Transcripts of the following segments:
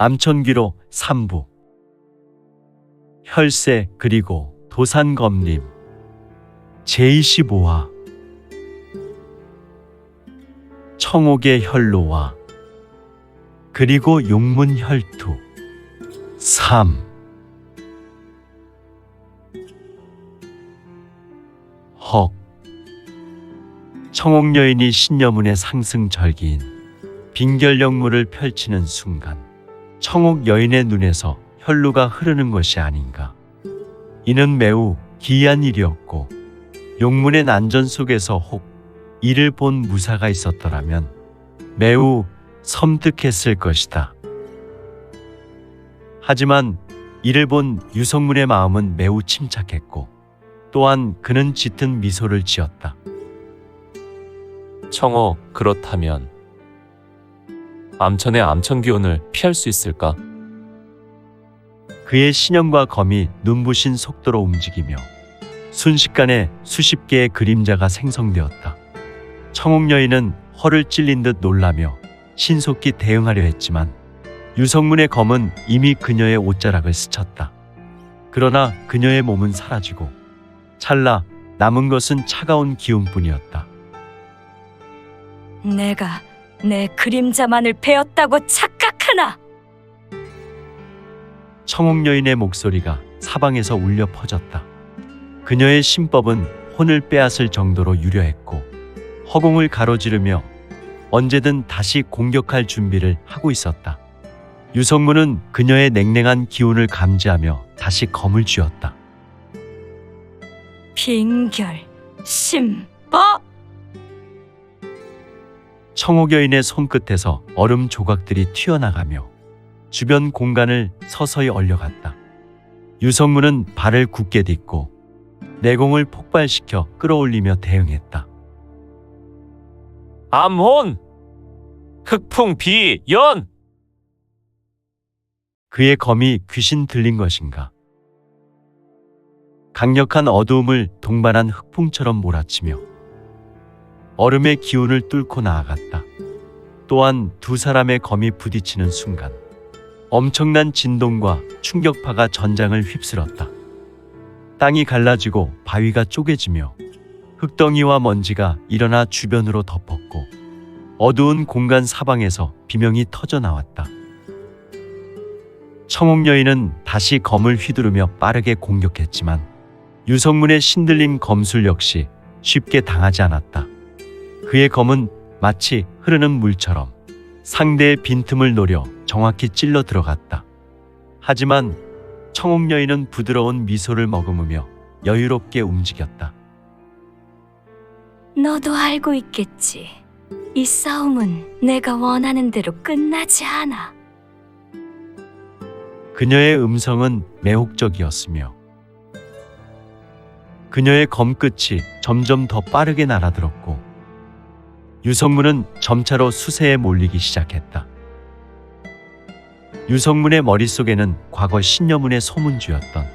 암천귀로 3부 혈세 그리고 도산검림 제25화 청옥의 혈로와 그리고 용문혈투 3 헉 청옥여인이 신여문의 상승절기인 빙결령물을 펼치는 순간 청옥여인의 눈에서 혈루가 흐르는 것이 아닌가. 이는 매우 기이한 일이었고 용문의 난전 속에서 혹 이를 본 무사가 있었더라면 매우 섬뜩했을 것이다. 하지만 이를 본 유성문의 마음은 매우 침착했고 또한 그는 짙은 미소를 지었다. 청옥, 그렇다면 암천의 암천기운을 피할 수 있을까? 그의 신형과 검이 눈부신 속도로 움직이며 순식간에 수십 개의 그림자가 생성되었다. 청옥여인은 허를 찔린 듯 놀라며 신속히 대응하려 했지만 유성문의 검은 이미 그녀의 옷자락을 스쳤다. 그러나 그녀의 몸은 사라지고 찰나 남은 것은 차가운 기운뿐이었다. 내가 내 그림자만을 베었다고 착각하나? 청옥여인의 목소리가 사방에서 울려 퍼졌다. 그녀의 신법은 혼을 빼앗을 정도로 유려했고 허공을 가로지르며 언제든 다시 공격할 준비를 하고 있었다. 유성문은 그녀의 냉랭한 기운을 감지하며 다시 검을 쥐었다. 빙결, 신법! 청옥여인의 손끝에서 얼음 조각들이 튀어나가며 주변 공간을 서서히 얼려갔다. 유성문은 발을 굳게 딛고 내공을 폭발시켜 끌어올리며 대응했다. 암혼! 흑풍비연! 그의 검이 귀신 들린 것인가? 강력한 어두움을 동반한 흑풍처럼 몰아치며 얼음의 기운을 뚫고 나아갔다. 또한 두 사람의 검이 부딪히는 순간 엄청난 진동과 충격파가 전장을 휩쓸었다. 땅이 갈라지고 바위가 쪼개지며 흙덩이와 먼지가 일어나 주변으로 덮었고 어두운 공간 사방에서 비명이 터져 나왔다. 청옥여인은 다시 검을 휘두르며 빠르게 공격했지만 유성문의 신들린 검술 역시 쉽게 당하지 않았다. 그의 검은 마치 흐르는 물처럼 상대의 빈틈을 노려 정확히 찔러 들어갔다. 하지만 청옥여인은 부드러운 미소를 머금으며 여유롭게 움직였다. 너도 알고 있겠지. 이 싸움은 내가 원하는 대로 끝나지 않아. 그녀의 음성은 매혹적이었으며 그녀의 검끝이 점점 더 빠르게 날아들었고 유성문은 점차로 수세에 몰리기 시작했다. 유성문의 머릿속에는 과거 신여문의 소문주였던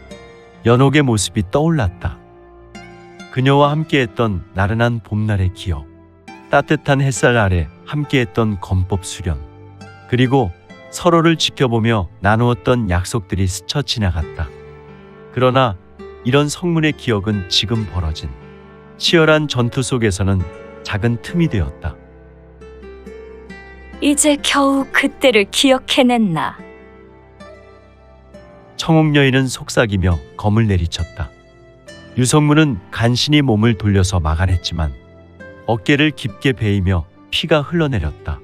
연옥의 모습이 떠올랐다. 그녀와 함께했던 나른한 봄날의 기억, 따뜻한 햇살 아래 함께했던 검법 수련, 그리고 서로를 지켜보며 나누었던 약속들이 스쳐 지나갔다. 그러나 이런 성문의 기억은 지금 벌어진 치열한 전투 속에서는 작은 틈이 되었다. 이제 겨우 그때를 기억해냈나? 청옥여인은 속삭이며 검을 내리쳤다. 유성문은 간신히 몸을 돌려서 막아냈지만 어깨를 깊게 베이며 피가 흘러내렸다.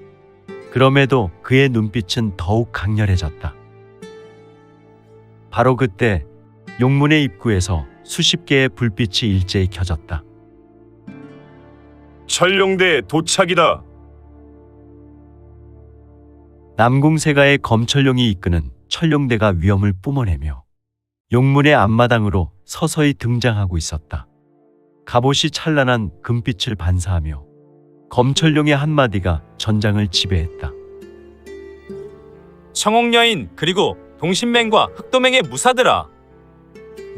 그럼에도 그의 눈빛은 더욱 강렬해졌다. 바로 그때 용문의 입구에서 수십 개의 불빛이 일제히 켜졌다. 천룡대 도착이다. 남궁세가의 검철룡이 이끄는 천룡대가 위엄을 뿜어내며 용문의 앞마당으로 서서히 등장하고 있었다. 갑옷이 찬란한 금빛을 반사하며 검철룡의 한마디가 전장을 지배했다. 청옥여인 그리고 동신맹과 흑도맹의 무사들아,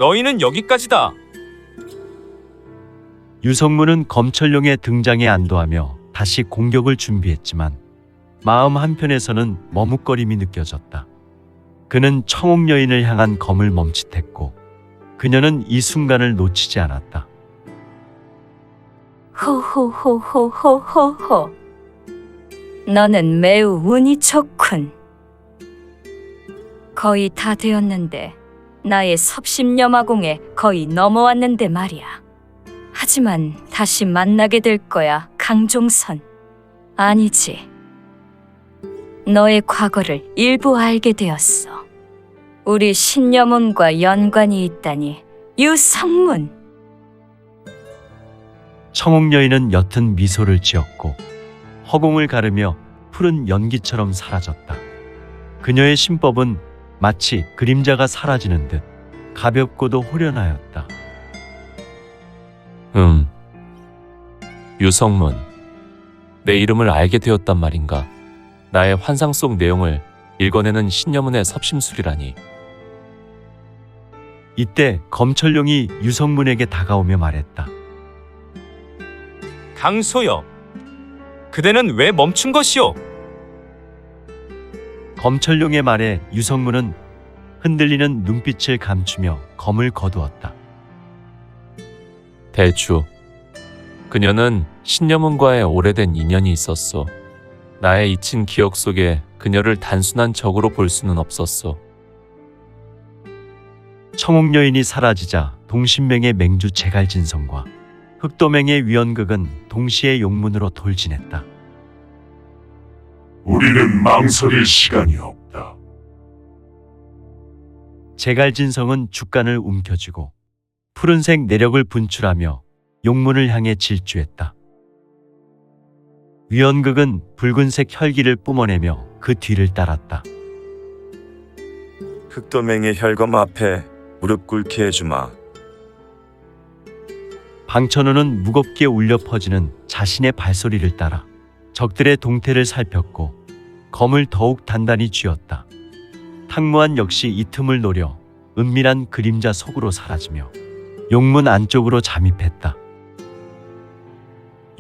너희는 여기까지다. 유성문은 검철룡의 등장에 안도하며 다시 공격을 준비했지만 마음 한편에서는 머뭇거림이 느껴졌다. 그는 청옥 여인을 향한 검을 멈칫했고 그녀는 이 순간을 놓치지 않았다. 호호호호호호호. 너는 매우 운이 좋군. 거의 다 되었는데 나의 섭심여마공에 거의 넘어왔는데 말이야. 하지만 다시 만나게 될 거야, 강종선. 아니지. 너의 과거를 일부 알게 되었어. 우리 신여문과 연관이 있다니, 유성문. 청옥 여인은 옅은 미소를 지었고 허공을 가르며 푸른 연기처럼 사라졌다. 그녀의 신법은 마치 그림자가 사라지는 듯 가볍고도 호련하였다. 유성문. 내 이름을 알게 되었단 말인가? 나의 환상 속 내용을 읽어내는 신여문의 섭심술이라니. 이때 검철룡이 유성문에게 다가오며 말했다. 강소여, 그대는 왜 멈춘 것이오? 검철룡의 말에 유성문은 흔들리는 눈빛을 감추며 검을 거두었다. 대주. 그녀는 신여문과의 오래된 인연이 있었소. 나의 잊힌 기억 속에 그녀를 단순한 적으로 볼 수는 없었소. 청옥 여인이 사라지자 동신맹의 맹주 제갈진성과 흑도맹의 위원극은 동시에 용문으로 돌진했다. 우리는 망설일 시간이 없다. 제갈진성은 주간을 움켜쥐고 푸른색 내력을 분출하며 용문을 향해 질주했다. 위원극은 붉은색 혈기를 뿜어내며 그 뒤를 따랐다. 흑도맹의 혈검 앞에 무릎 꿇게 해주마. 방천호는 무겁게 울려 퍼지는 자신의 발소리를 따라 적들의 동태를 살폈고 검을 더욱 단단히 쥐었다. 탕무한 역시 이 틈을 노려 은밀한 그림자 속으로 사라지며 용문 안쪽으로 잠입했다.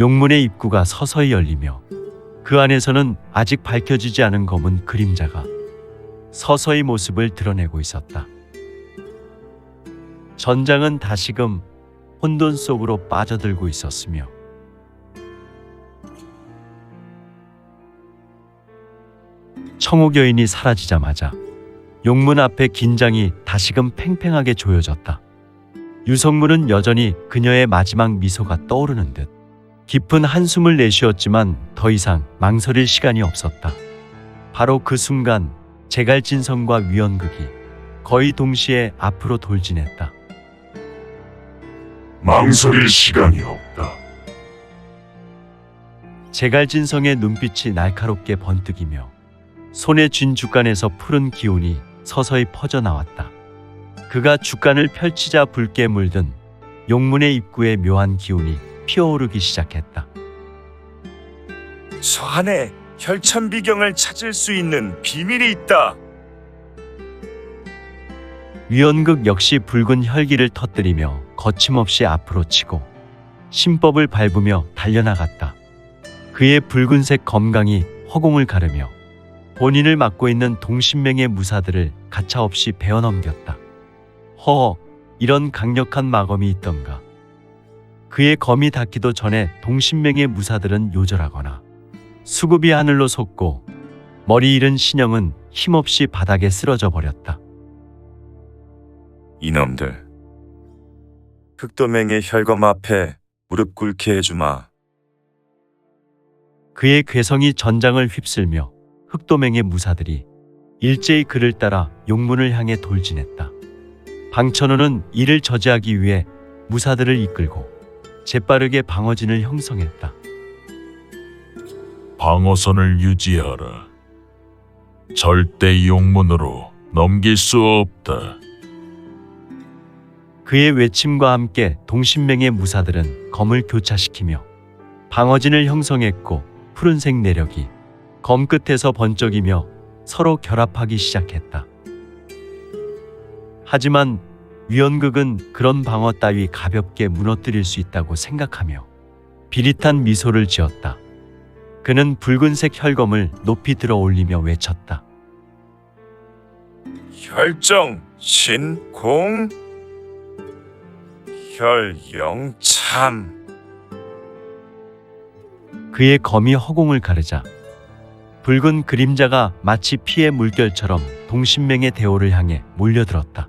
용문의 입구가 서서히 열리며 그 안에서는 아직 밝혀지지 않은 검은 그림자가 서서히 모습을 드러내고 있었다. 전장은 다시금 혼돈 속으로 빠져들고 있었으며 청옥 여인이 사라지자마자 용문 앞에 긴장이 다시금 팽팽하게 조여졌다. 유성문은 여전히 그녀의 마지막 미소가 떠오르는 듯 깊은 한숨을 내쉬었지만 더 이상 망설일 시간이 없었다. 바로 그 순간 제갈진성과 위원극이 거의 동시에 앞으로 돌진했다. 망설일 시간이 없다. 제갈진성의 눈빛이 날카롭게 번뜩이며 손에 쥔 주간에서 푸른 기운이 서서히 퍼져나왔다. 그가 주간을 펼치자 붉게 물든 용문의 입구에 묘한 기운이 피어오르기 시작했다. 저 안에 혈천비경을 찾을 수 있는 비밀이 있다. 위원극 역시 붉은 혈기를 터뜨리며 거침없이 앞으로 치고 신법을 밟으며 달려나갔다. 그의 붉은색 검강이 허공을 가르며 본인을 맡고 있는 동신맹의 무사들을 가차없이 베어넘겼다. 허허, 이런 강력한 마검이 있던가. 그의 검이 닿기도 전에 동신맹의 무사들은 요절하거나 수급이 하늘로 솟고 머리 잃은 신영은 힘없이 바닥에 쓰러져 버렸다. 이놈들. 흑도맹의 혈검 앞에 무릎 꿇게 해주마. 그의 괴성이 전장을 휩쓸며 흑도맹의 무사들이 일제히 그를 따라 용문을 향해 돌진했다. 방천호는 이를 저지하기 위해 무사들을 이끌고 재빠르게 방어진을 형성했다. 방어선을 유지하라. 절대 용문으로 넘길 수 없다. 그의 외침과 함께 동신맹의 무사들은 검을 교차시키며 방어진을 형성했고 푸른색 내력이 검 끝에서 번쩍이며 서로 결합하기 시작했다. 하지만 위원극은 그런 방어 따위 가볍게 무너뜨릴 수 있다고 생각하며 비릿한 미소를 지었다. 그는 붉은색 혈검을 높이 들어 올리며 외쳤다. 혈정 신공 혈영참. 그의 검이 허공을 가르자 붉은 그림자가 마치 피의 물결처럼 동신맹의 대오를 향해 몰려들었다.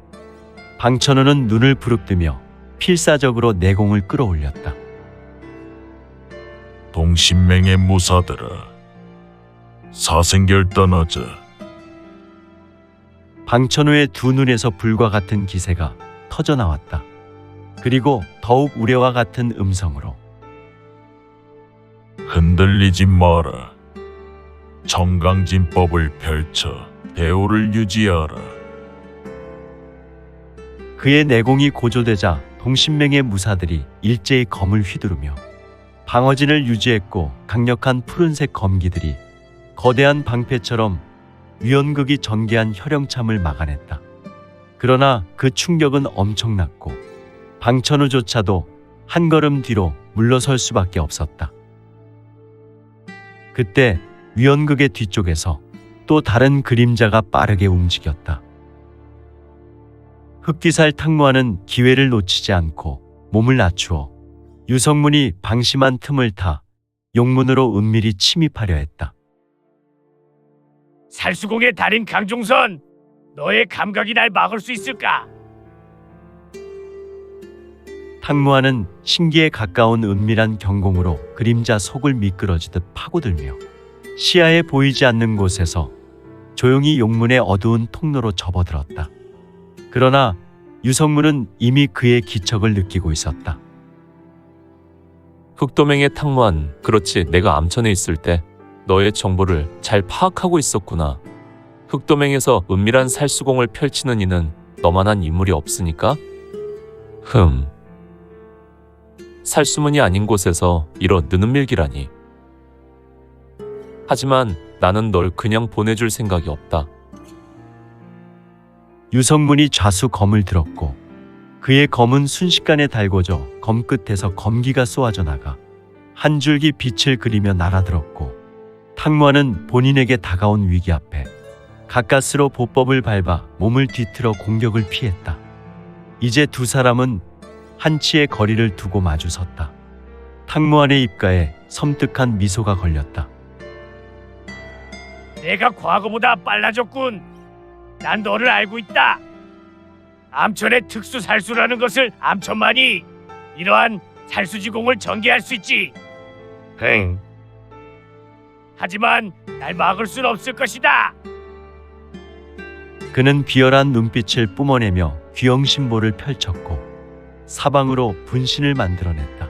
방천호는 눈을 부릅뜨며 필사적으로 내공을 끌어올렸다. 동신맹의 무사들아, 사생결 떠나자. 방천호의 두 눈에서 불과 같은 기세가 터져나왔다. 그리고 더욱 우레와 같은 음성으로 흔들리지 마라. 정강진법을 펼쳐 대오를 유지하라. 그의 내공이 고조되자 동신맹의 무사들이 일제히 검을 휘두르며 방어진을 유지했고, 강력한 푸른색 검기들이 거대한 방패처럼 위원극이 전개한 혈영참을 막아냈다. 그러나 그 충격은 엄청났고 방천우조차도 한 걸음 뒤로 물러설 수밖에 없었다. 그때 위원극의 뒤쪽에서 또 다른 그림자가 빠르게 움직였다. 흑기살 탕무하는 기회를 놓치지 않고 몸을 낮추어 유성문이 방심한 틈을 타 용문으로 은밀히 침입하려 했다. 살수공의 달인 강종선, 너의 감각이 날 막을 수 있을까? 탕무하는 신기에 가까운 은밀한 경공으로 그림자 속을 미끄러지듯 파고들며 시야에 보이지 않는 곳에서 조용히 용문의 어두운 통로로 접어들었다. 그러나 유성문은 이미 그의 기척을 느끼고 있었다. 흑도맹의 탕무한, 그렇지, 내가 암천에 있을 때 너의 정보를 잘 파악하고 있었구나. 흑도맹에서 은밀한 살수공을 펼치는 이는 너만한 인물이 없으니까? 살수문이 아닌 곳에서 이런 느는밀기라니. 하지만 나는 널 그냥 보내줄 생각이 없다. 유성문이 좌수 검을 들었고 그의 검은 순식간에 달궈져 검 끝에서 검기가 쏘아져 나가 한 줄기 빛을 그리며 날아들었고, 탕무하는 본인에게 다가온 위기 앞에 가까스로 보법을 밟아 몸을 뒤틀어 공격을 피했다. 이제 두 사람은 한치의 거리를 두고 마주 섰다. 탕무한의 입가에 섬뜩한 미소가 걸렸다. 내가 과거보다 빨라졌군. 난 너를 알고 있다. 암천의 특수 살수라는 것을 암천만이 이러한 살수지공을 전개할 수 있지. 하지만 날 막을 순 없을 것이다. 그는 비열한 눈빛을 뿜어내며 귀영신보를 펼쳤고 사방으로 분신을 만들어냈다.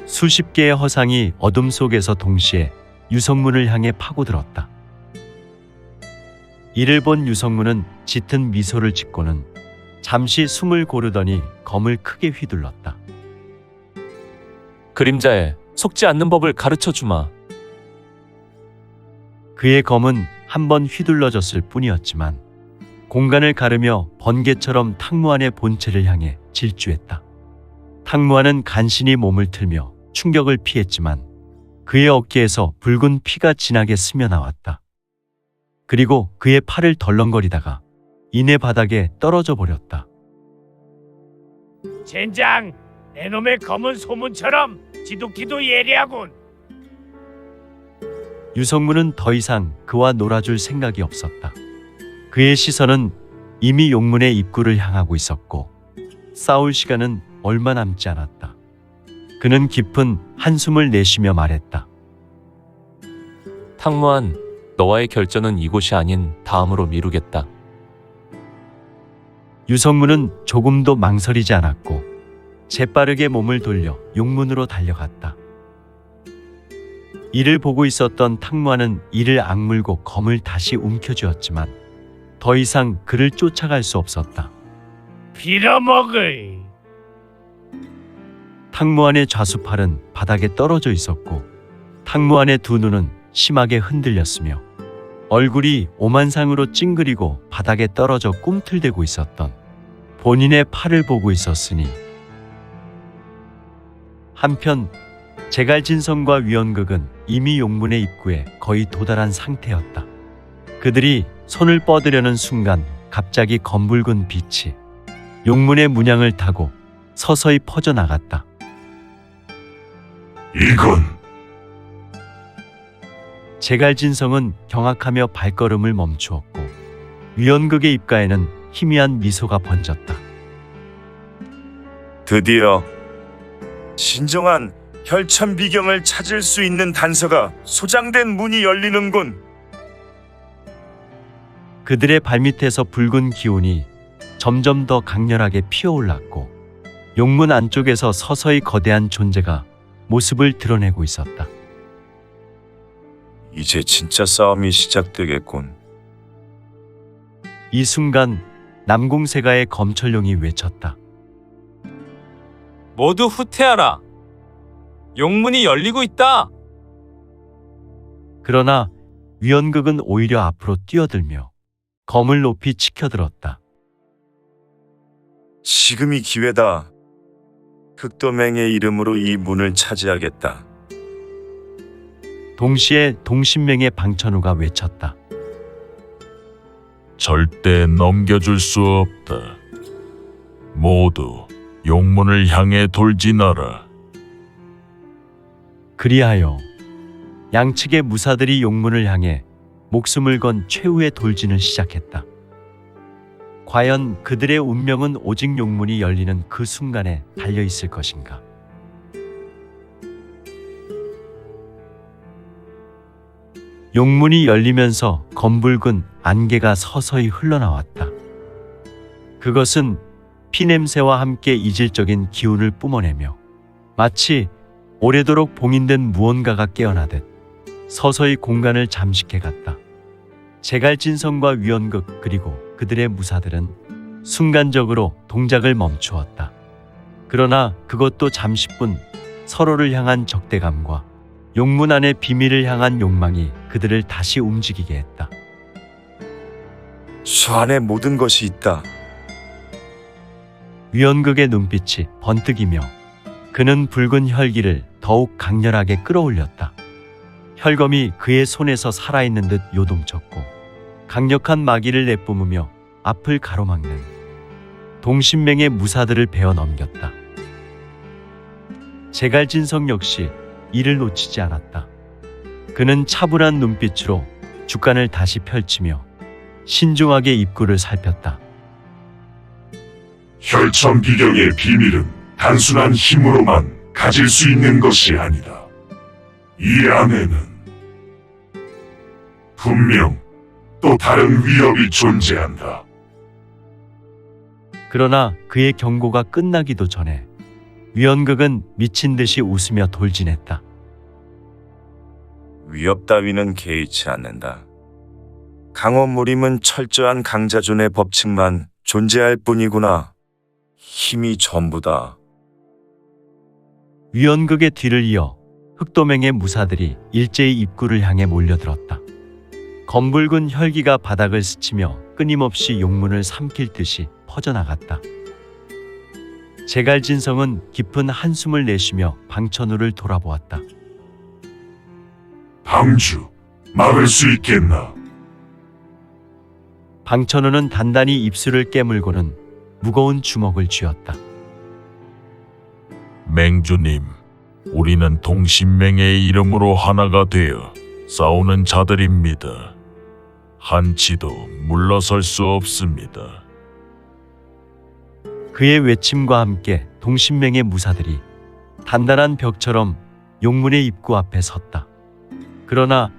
수십 개의 허상이 어둠 속에서 동시에 유성문을 향해 파고들었다. 이를 본 유성문은 짙은 미소를 짓고는 잠시 숨을 고르더니 검을 크게 휘둘렀다. 그림자에 속지 않는 법을 가르쳐 주마. 그의 검은 한 번 휘둘러졌을 뿐이었지만 공간을 가르며 번개처럼 탕무한의 본체를 향해 질주했다. 탕무한은 간신히 몸을 틀며 충격을 피했지만 그의 어깨에서 붉은 피가 진하게 스며나왔다. 그리고 그의 팔을 덜렁거리다가 이내 바닥에 떨어져 버렸다. 젠장, 내 놈의 검은 소문처럼 지독히도 예리하군. 유성문은 더 이상 그와 놀아줄 생각이 없었다. 그의 시선은 이미 용문의 입구를 향하고 있었고 싸울 시간은 얼마 남지 않았다. 그는 깊은 한숨을 내쉬며 말했다. 탕무한, 너와의 결전은 이곳이 아닌 다음으로 미루겠다. 유성문은 조금도 망설이지 않았고 재빠르게 몸을 돌려 용문으로 달려갔다. 이를 보고 있었던 탕무한은 이를 악물고 검을 다시 움켜쥐었지만 더 이상 그를 쫓아갈 수 없었다. 빌어먹을. 탕무한의 좌수팔은 바닥에 떨어져 있었고 탕무한의 두 눈은 심하게 흔들렸으며 얼굴이 오만상으로 찡그리고 바닥에 떨어져 꿈틀대고 있었던 본인의 팔을 보고 있었으니, 한편 제갈진성과 위원극은 이미 용문의 입구에 거의 도달한 상태였다. 그들이 손을 뻗으려는 순간 갑자기 검붉은 빛이 용문의 문양을 타고 서서히 퍼져나갔다. 이건 제갈진성은 경악하며 발걸음을 멈추었고 위원극의 입가에는 희미한 미소가 번졌다. 드디어 진정한 혈천비경을 찾을 수 있는 단서가 소장된 문이 열리는군. 그들의 발밑에서 붉은 기운이 점점 더 강렬하게 피어올랐고 용문 안쪽에서 서서히 거대한 존재가 모습을 드러내고 있었다. 이제 진짜 싸움이 시작되겠군. 이 순간 남궁세가의 검철룡이 외쳤다. 모두 후퇴하라. 용문이 열리고 있다. 그러나 위원극은 오히려 앞으로 뛰어들며 검을 높이 치켜들었다. 지금이 기회다. 흑도맹의 이름으로 이 문을 차지하겠다. 동시에 동신맹의 방천우가 외쳤다. 절대 넘겨줄 수 없다. 모두 용문을 향해 돌진하라. 그리하여 양측의 무사들이 용문을 향해 목숨을 건 최후의 돌진을 시작했다. 과연 그들의 운명은 오직 용문이 열리는 그 순간에 달려 있을 것인가? 용문이 열리면서 검붉은 안개가 서서히 흘러나왔다. 그것은 피냄새와 함께 이질적인 기운을 뿜어내며 마치 오래도록 봉인된 무언가가 깨어나듯 서서히 공간을 잠식해 갔다. 제갈진성과 위원극 그리고 그들의 무사들은 순간적으로 동작을 멈추었다. 그러나 그것도 잠시뿐. 서로를 향한 적대감과 용문 안의 비밀을 향한 욕망이 그들을 다시 움직이게 했다. 저 안에 모든 것이 있다. 위원극의 눈빛이 번뜩이며 그는 붉은 혈기를 더욱 강렬하게 끌어올렸다. 혈검이 그의 손에서 살아있는 듯 요동쳤고 강력한 마기를 내뿜으며 앞을 가로막는 동신맹의 무사들을 베어 넘겼다. 제갈진성 역시 이를 놓치지 않았다. 그는 차분한 눈빛으로 주간을 다시 펼치며 신중하게 입구를 살폈다. 혈천비경의 비밀은 단순한 힘으로만 가질 수 있는 것이 아니다. 이 안에는 분명 또 다른 위협이 존재한다. 그러나 그의 경고가 끝나기도 전에 위원극은 미친 듯이 웃으며 돌진했다. 위협 따위는 개의치 않는다. 강원무림은 철저한 강자존의 법칙만 존재할 뿐이구나. 힘이 전부다. 위원극의 뒤를 이어 흑도맹의 무사들이 일제히 입구를 향해 몰려들었다. 검붉은 혈기가 바닥을 스치며 끊임없이 용문을 삼킬 듯이 퍼져나갔다. 제갈진성은 깊은 한숨을 내쉬며 방천우를 돌아보았다. 방주, 막을 수 있겠나? 방천우는 단단히 입술을 깨물고는 무거운 주먹을 쥐었다. 맹주님, 우리는 동신맹의 이름으로 하나가 되어 싸우는 자들입니다. 한치도 물러설 수 없습니다. 그의 외침과 함께 동신맹의 무사들이 단단한 벽처럼 용문의 입구 앞에 섰다. 그러나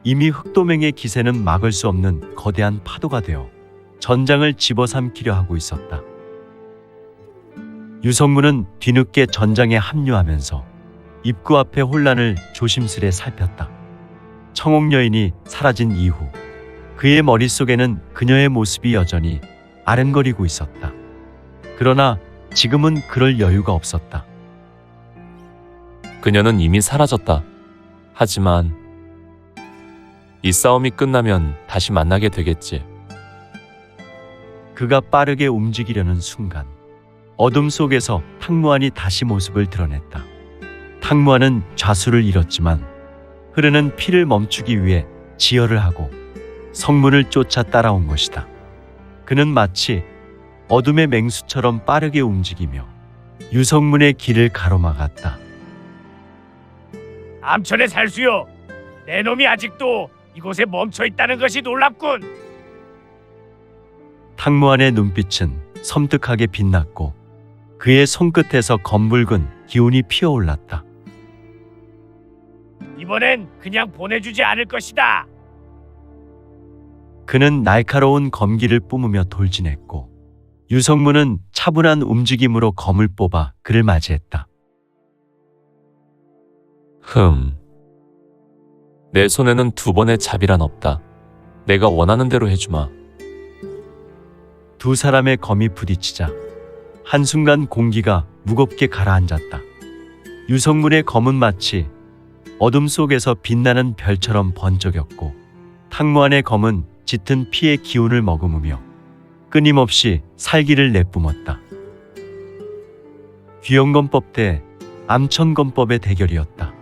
이미 흑도맹의 기세는 막을 수 없는 거대한 파도가 되어 전장을 집어삼키려 하고 있었다. 유성문은 뒤늦게 전장에 합류하면서 입구 앞의 혼란을 조심스레 살폈다. 청옥 여인이 사라진 이후 그의 머릿속에는 그녀의 모습이 여전히 아른거리고 있었다. 그러나 지금은 그럴 여유가 없었다. 그녀는 이미 사라졌다. 하지만 이 싸움이 끝나면 다시 만나게 되겠지. 그가 빠르게 움직이려는 순간 어둠 속에서 탕무한이 다시 모습을 드러냈다. 탕무한은 좌수를 잃었지만 흐르는 피를 멈추기 위해 지혈을 하고 성문을 쫓아 따라온 것이다. 그는 마치 어둠의 맹수처럼 빠르게 움직이며 유성문의 길을 가로막았다. 암천의 살수요. 내 놈이 아직도 이곳에 멈춰 있다는 것이 놀랍군. 탕무안의 눈빛은 섬뜩하게 빛났고 그의 손끝에서 검붉은 기운이 피어올랐다. 이번엔 그냥 보내주지 않을 것이다. 그는 날카로운 검기를 뿜으며 돌진했고 유성문은 차분한 움직임으로 검을 뽑아 그를 맞이했다. 내 손에는 두 번의 자비란 없다. 내가 원하는 대로 해주마. 두 사람의 검이 부딪히자 한순간 공기가 무겁게 가라앉았다. 유성문의 검은 마치 어둠 속에서 빛나는 별처럼 번쩍였고 탕무안의 검은 짙은 피의 기운을 머금으며 끊임없이 살기를 내뿜었다. 귀영검법 대 암천검법의 대결이었다.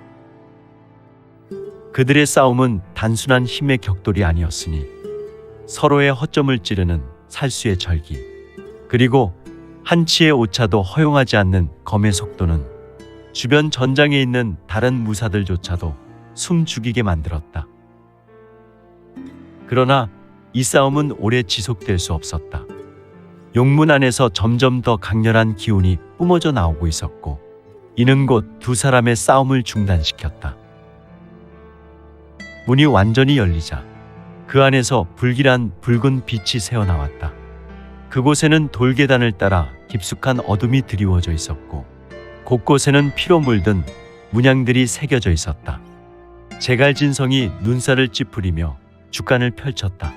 그들의 싸움은 단순한 힘의 격돌이 아니었으니 서로의 허점을 찌르는 살수의 절기, 그리고 한치의 오차도 허용하지 않는 검의 속도는 주변 전장에 있는 다른 무사들조차도 숨 죽이게 만들었다. 그러나 이 싸움은 오래 지속될 수 없었다. 용문 안에서 점점 더 강렬한 기운이 뿜어져 나오고 있었고 이는 곧 두 사람의 싸움을 중단시켰다. 문이 완전히 열리자 그 안에서 불길한 붉은 빛이 새어나왔다. 그곳에는 돌계단을 따라 깊숙한 어둠이 드리워져 있었고 곳곳에는 피로 물든 문양들이 새겨져 있었다. 제갈진성이 눈살을 찌푸리며 주간을 펼쳤다.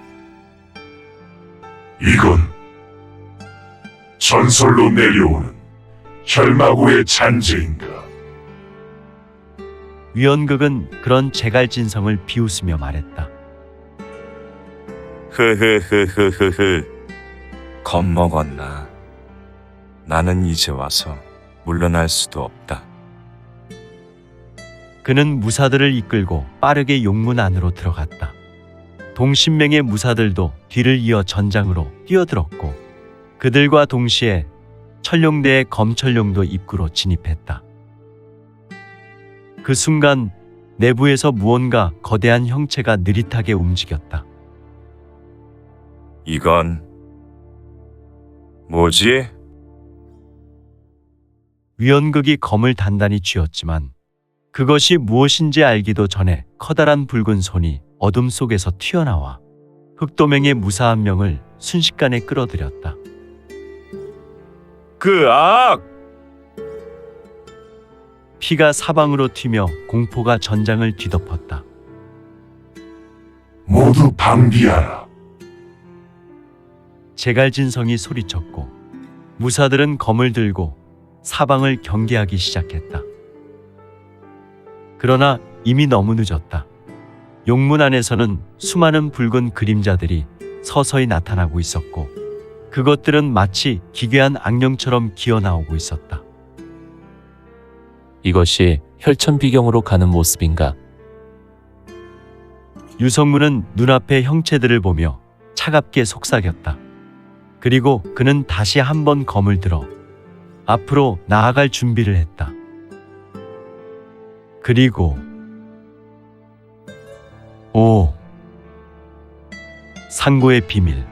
이건 전설로 내려오는 혈마고의 잔재인가? 위원극은 그런 제갈진성을 비웃으며 말했다. 흐흐흐흐흐흐. 겁먹었나? 나는 이제 와서 물러날 수도 없다. 그는 무사들을 이끌고 빠르게 용문 안으로 들어갔다. 동신명의 무사들도 뒤를 이어 전장으로 뛰어들었고 그들과 동시에 천룡대의 검천룡도 입구로 진입했다. 그 순간 내부에서 무언가 거대한 형체가 느릿하게 움직였다. 이건 뭐지? 위원극이 검을 단단히 쥐었지만 그것이 무엇인지 알기도 전에 커다란 붉은 손이 어둠 속에서 튀어나와 흑도맹의 무사 한 명을 순식간에 끌어들였다. 그 악! 피가 사방으로 튀며 공포가 전장을 뒤덮었다. 모두 방비하라. 제갈진성이 소리쳤고 무사들은 검을 들고 사방을 경계하기 시작했다. 그러나 이미 너무 늦었다. 용문 안에서는 수많은 붉은 그림자들이 서서히 나타나고 있었고 그것들은 마치 기괴한 악령처럼 기어나오고 있었다. 이것이 혈천비경으로 가는 모습인가? 유성문은 눈앞의 형체들을 보며 차갑게 속삭였다. 그리고 그는 다시 한번 검을 들어 앞으로 나아갈 준비를 했다. 그리고 상고의 비밀.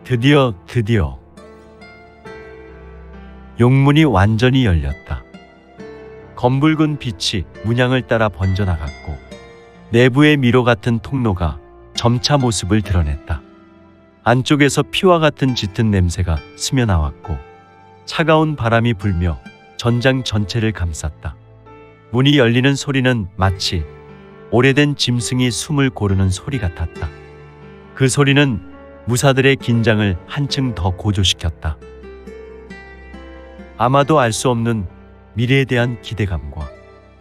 드디어 용문이 완전히 열렸다. 검붉은 빛이 문양을 따라 번져나갔고 내부의 미로 같은 통로가 점차 모습을 드러냈다. 안쪽에서 피와 같은 짙은 냄새가 스며나왔고 차가운 바람이 불며 전장 전체를 감쌌다. 문이 열리는 소리는 마치 오래된 짐승이 숨을 고르는 소리 같았다. 그 소리는 무사들의 긴장을 한층 더 고조시켰다. 아마도 알 수 없는 미래에 대한 기대감과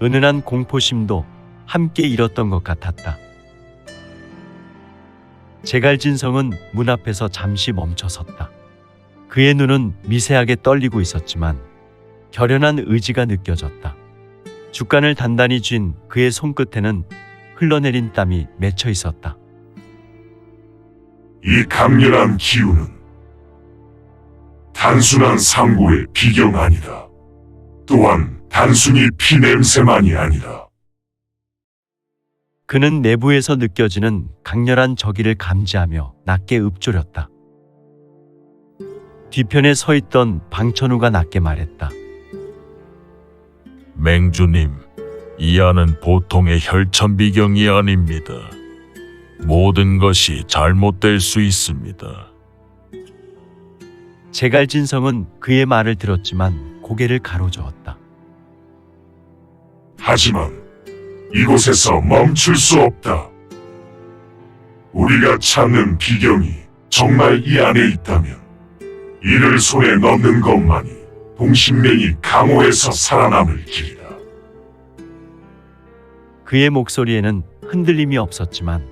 은은한 공포심도 함께 일었던 것 같았다. 제갈진성은 문 앞에서 잠시 멈춰섰다. 그의 눈은 미세하게 떨리고 있었지만 결연한 의지가 느껴졌다. 주간을 단단히 쥔 그의 손끝에는 흘러내린 땀이 맺혀 있었다. 이 강렬한 기운은 단순한 상고의 비경 아니다. 또한 단순히 피 냄새만이 아니라 그는 내부에서 느껴지는 강렬한 적의를 감지하며 낮게 읊조렸다. 뒤편에 서 있던 방천우가 낮게 말했다. 맹주님, 이 안은 보통의 혈천비경이 아닙니다. 모든 것이 잘못될 수 있습니다. 제갈진성은 그의 말을 들었지만 고개를 가로저었다. 하지만 이곳에서 멈출 수 없다. 우리가 찾는 비경이 정말 이 안에 있다면 이를 손에 넣는 것만이 동신맹이 강호에서 살아남을 길이다. 그의 목소리에는 흔들림이 없었지만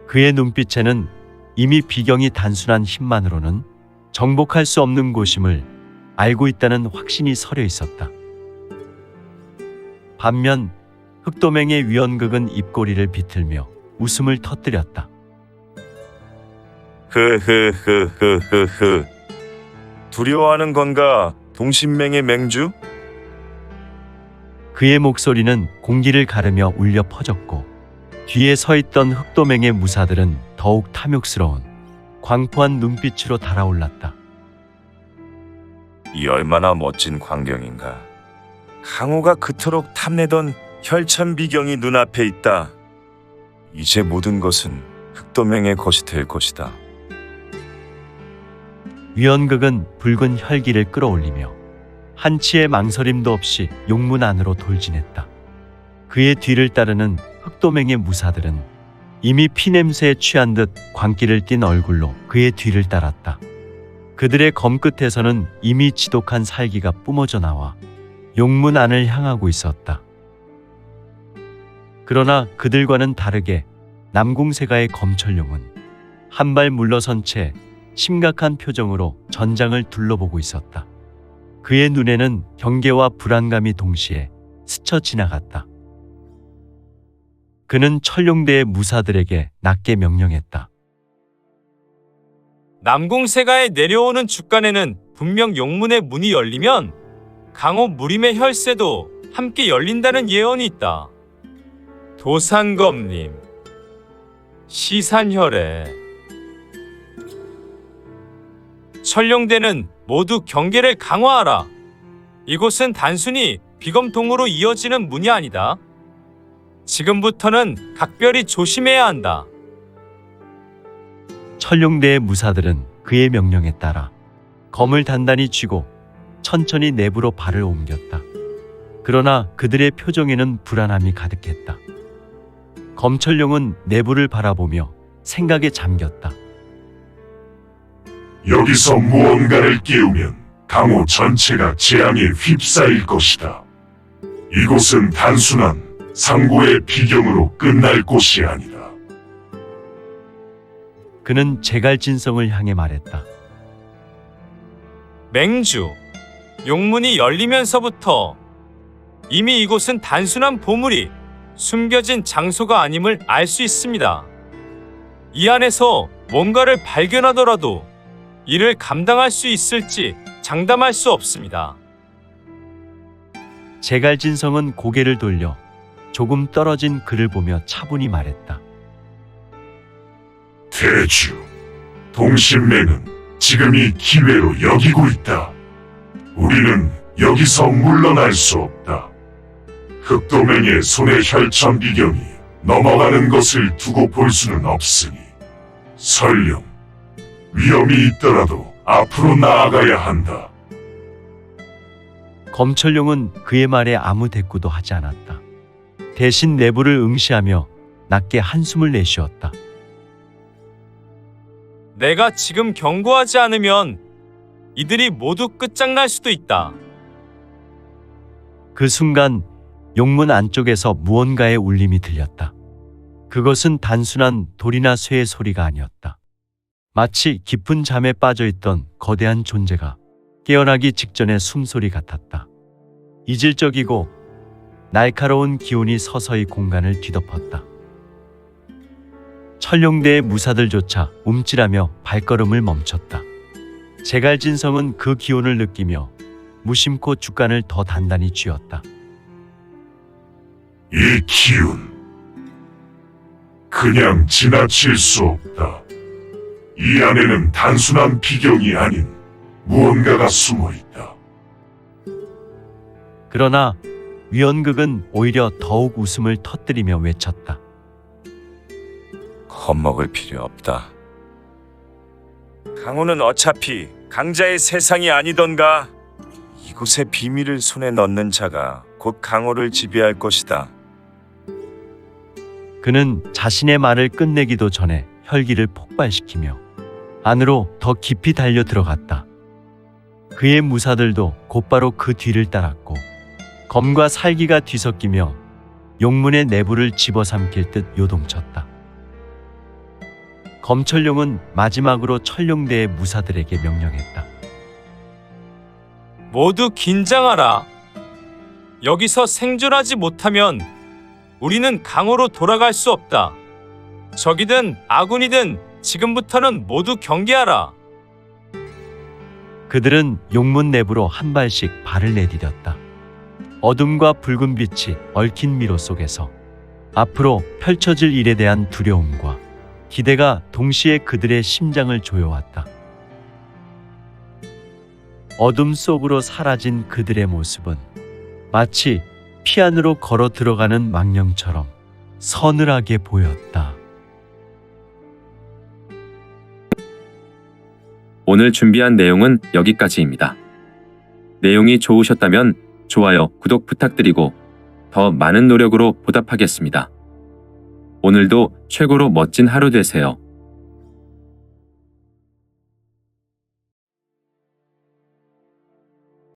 그의 눈빛에는 이미 비경이 단순한 힘만으로는 정복할 수 없는 곳임을 알고 있다는 확신이 서려 있었다. 반면 흑도맹의 위원극은 입꼬리를 비틀며 웃음을 터뜨렸다. 흐흐흐흐흐흐. 두려워하는 건가, 동신맹의 맹주? 그의 목소리는 공기를 가르며 울려 퍼졌고 뒤에 서 있던 흑도맹의 무사들은 더욱 탐욕스러운 광포한 눈빛으로 달아올랐다. 이 얼마나 멋진 광경인가. 강호가 그토록 탐내던 혈천비경이 눈앞에 있다. 이제 모든 것은 흑도맹의 것이 될 것이다. 위원극은 붉은 혈기를 끌어올리며 한치의 망설임도 없이 용문 안으로 돌진했다. 그의 뒤를 따르는 흑도맹의 무사들은 이미 피냄새에 취한 듯 광기를 띤 얼굴로 그의 뒤를 따랐다. 그들의 검끝에서는 이미 지독한 살기가 뿜어져 나와 용문 안을 향하고 있었다. 그러나 그들과는 다르게 남궁세가의 검철룡은 한 발 물러선 채 심각한 표정으로 전장을 둘러보고 있었다. 그의 눈에는 경계와 불안감이 동시에 스쳐 지나갔다. 그는 철룡대의 무사들에게 낮게 명령했다. 남궁세가에 내려오는 주간에는 분명 용문의 문이 열리면 강호 무림의 혈세도 함께 열린다는 예언이 있다. 도산검님, 시산혈에 철룡대는 모두 경계를 강화하라. 이곳은 단순히 비검통으로 이어지는 문이 아니다. 지금부터는 각별히 조심해야 한다. 철룡대의 무사들은 그의 명령에 따라 검을 단단히 쥐고 천천히 내부로 발을 옮겼다. 그러나 그들의 표정에는 불안함이 가득했다. 검철룡은 내부를 바라보며 생각에 잠겼다. 여기서 무언가를 깨우면 강호 전체가 재앙에 휩싸일 것이다. 이곳은 단순한 상고의 비경으로 끝날 곳이 아니다. 그는 제갈진성을 향해 말했다. 맹주, 용문이 열리면서부터 이미 이곳은 단순한 보물이 숨겨진 장소가 아님을 알 수 있습니다. 이 안에서 뭔가를 발견하더라도 이를 감당할 수 있을지 장담할 수 없습니다. 제갈진성은 고개를 돌려 조금 떨어진 그를 보며 차분히 말했다. 대주, 동신맹은 지금 이 기회로 여기고 있다. 우리는 여기서 물러날 수 없다. 흑도맹의 손에 혈천비경이 넘어가는 것을 두고 볼 수는 없으니 설령 위험이 있더라도 앞으로 나아가야 한다. 검철룡은 그의 말에 아무 대꾸도 하지 않았다. 대신 내부를 응시하며 낮게 한숨을 내쉬었다. 내가 지금 경고하지 않으면 이들이 모두 끝장날 수도 있다. 그 순간 용문 안쪽에서 무언가의 울림이 들렸다. 그것은 단순한 돌이나 쇠의 소리가 아니었다. 마치 깊은 잠에 빠져있던 거대한 존재가 깨어나기 직전의 숨소리 같았다. 이질적이고 날카로운 기운이 서서히 공간을 뒤덮었다. 철룡대의 무사들조차 움찔하며 발걸음을 멈췄다. 제갈진성은 그 기운을 느끼며 무심코 주간을 더 단단히 쥐었다. 이 기운 그냥 지나칠 수 없다. 이 안에는 단순한 비경이 아닌 무언가가 숨어 있다. 그러나 위원극은 오히려 더욱 웃음을 터뜨리며 외쳤다. 겁먹을 필요 없다. 강호는 어차피 강자의 세상이 아니던가. 이곳의 비밀을 손에 넣는 자가 곧 강호를 지배할 것이다. 그는 자신의 말을 끝내기도 전에 혈기를 폭발시키며 안으로 더 깊이 달려 들어갔다. 그의 무사들도 곧바로 그 뒤를 따랐고 검과 살기가 뒤섞이며 용문의 내부를 집어삼킬 듯 요동쳤다. 검철룡은 마지막으로 철룡대의 무사들에게 명령했다. 모두 긴장하라. 여기서 생존하지 못하면 우리는 강호로 돌아갈 수 없다. 적이든 아군이든 지금부터는 모두 경계하라. 그들은 용문 내부로 한 발씩 발을 내디뎠다. 어둠과 붉은 빛이 얽힌 미로 속에서 앞으로 펼쳐질 일에 대한 두려움과 기대가 동시에 그들의 심장을 조여왔다. 어둠 속으로 사라진 그들의 모습은 마치 피 안으로 걸어 들어가는 망령처럼 서늘하게 보였다. 오늘 준비한 내용은 여기까지입니다. 내용이 좋으셨다면 좋아요, 구독 부탁드리고 더 많은 노력으로 보답하겠습니다. 오늘도 최고로 멋진 하루 되세요.